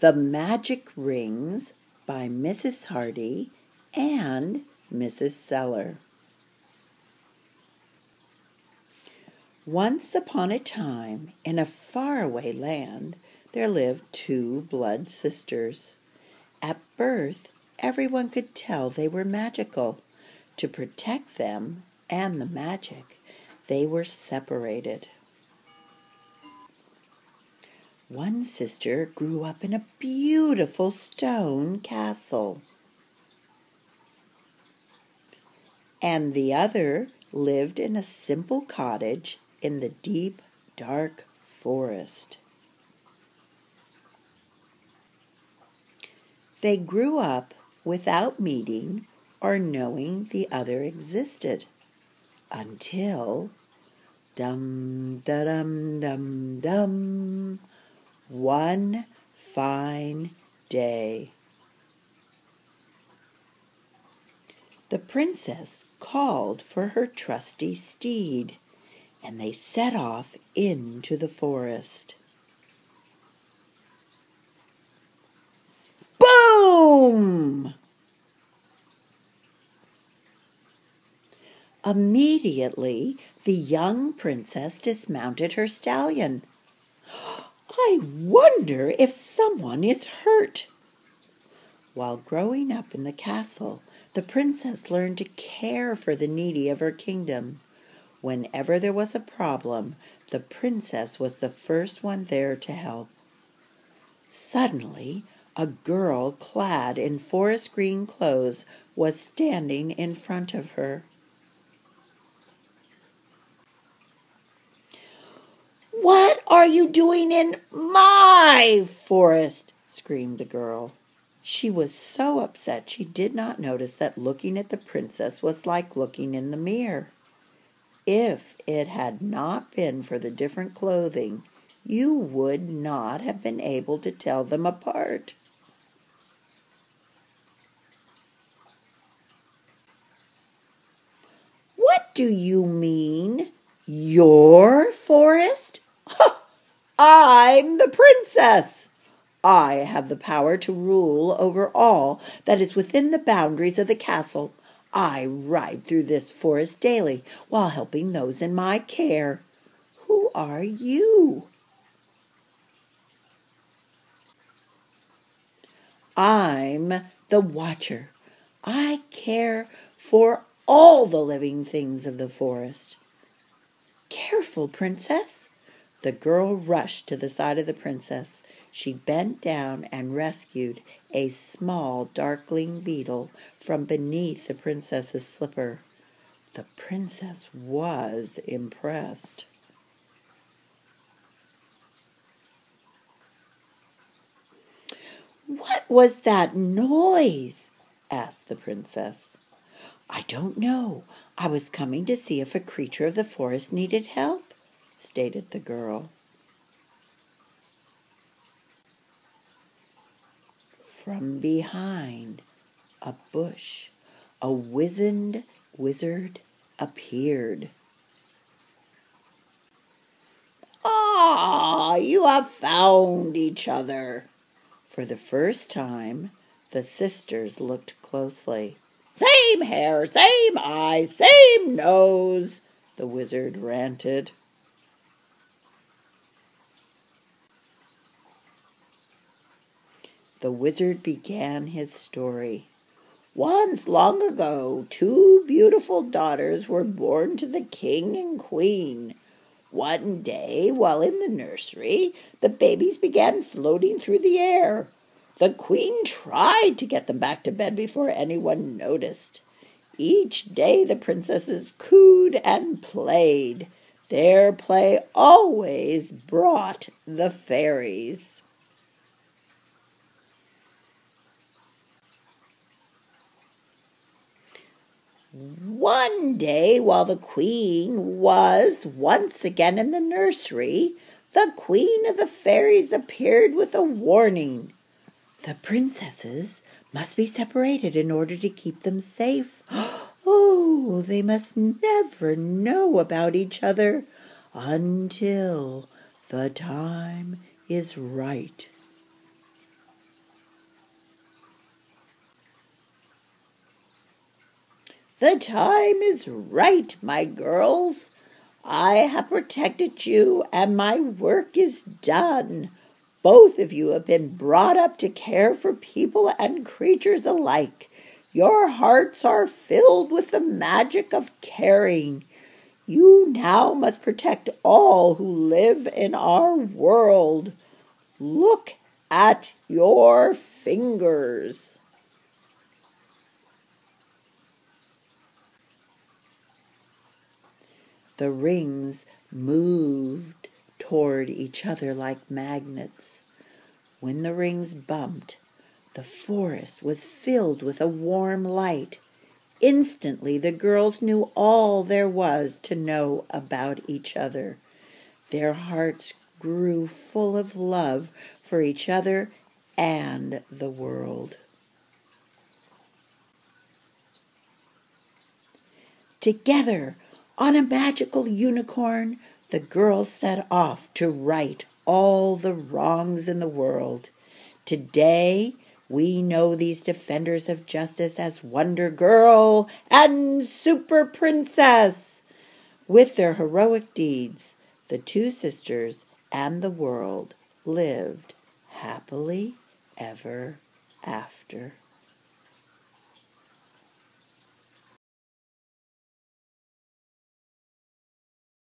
The Magic Rings by Mrs. Hardy and Mrs. Seller. Once upon a time, in a faraway land, there lived two blood sisters. At birth, everyone could tell they were magical. To protect them and the magic, they were separated. One sister grew up in a beautiful stone castle, and the other lived in a simple cottage in the deep, dark forest. They grew up without meeting or knowing the other existed, until dum-da-dum-dum-dum, one fine day. The princess called for her trusty steed, and they set off into the forest. Boom! Immediately, the young princess dismounted her stallion. I wonder if someone is hurt. While growing up in the castle, the princess learned to care for the needy of her kingdom. Whenever there was a problem, the princess was the first one there to help. Suddenly, a girl clad in forest green clothes was standing in front of her. "What are you doing in my forest?" screamed the girl. She was so upset she did not notice that looking at the princess was like looking in the mirror. If it had not been for the different clothing, you would not have been able to tell them apart. "What do you mean, your forest? I'm the princess. I have the power to rule over all that is within the boundaries of the castle. I ride through this forest daily while helping those in my care. Who are you?" "I'm the Watcher. I care for all the living things of the forest." "Careful, princess." The girl rushed to the side of the princess. She bent down and rescued a small darkling beetle from beneath the princess's slipper. The princess was impressed. "What was that noise?" asked the princess. "I don't know. I was coming to see if a creature of the forest needed help," stated the girl. From behind a bush, a wizened wizard appeared. "Ah, you have found each other." For the first time, the sisters looked closely. "Same hair, same eyes, same nose," the wizard ranted. The wizard began his story. "Once long ago, two beautiful daughters were born to the king and queen. One day, while in the nursery, the babies began floating through the air. The queen tried to get them back to bed before anyone noticed. Each day the princesses cooed and played. Their play always brought the fairies." One day, while the queen was once again in the nursery, the queen of the fairies appeared with a warning. "The princesses must be separated in order to keep them safe. Oh, they must never know about each other until the time is right." The time is right, my girls. I have protected you, and my work is done. Both of you have been brought up to care for people and creatures alike. Your hearts are filled with the magic of caring. You now must protect all who live in our world. Look at your fingers. The rings moved toward each other like magnets. When the rings bumped, the forest was filled with a warm light. Instantly, the girls knew all there was to know about each other. Their hearts grew full of love for each other and the world. Together, on a magical unicorn, the girls set off to right all the wrongs in the world. Today, we know these defenders of justice as Wonder Girl and Super Princess. With their heroic deeds, the two sisters and the world lived happily ever after.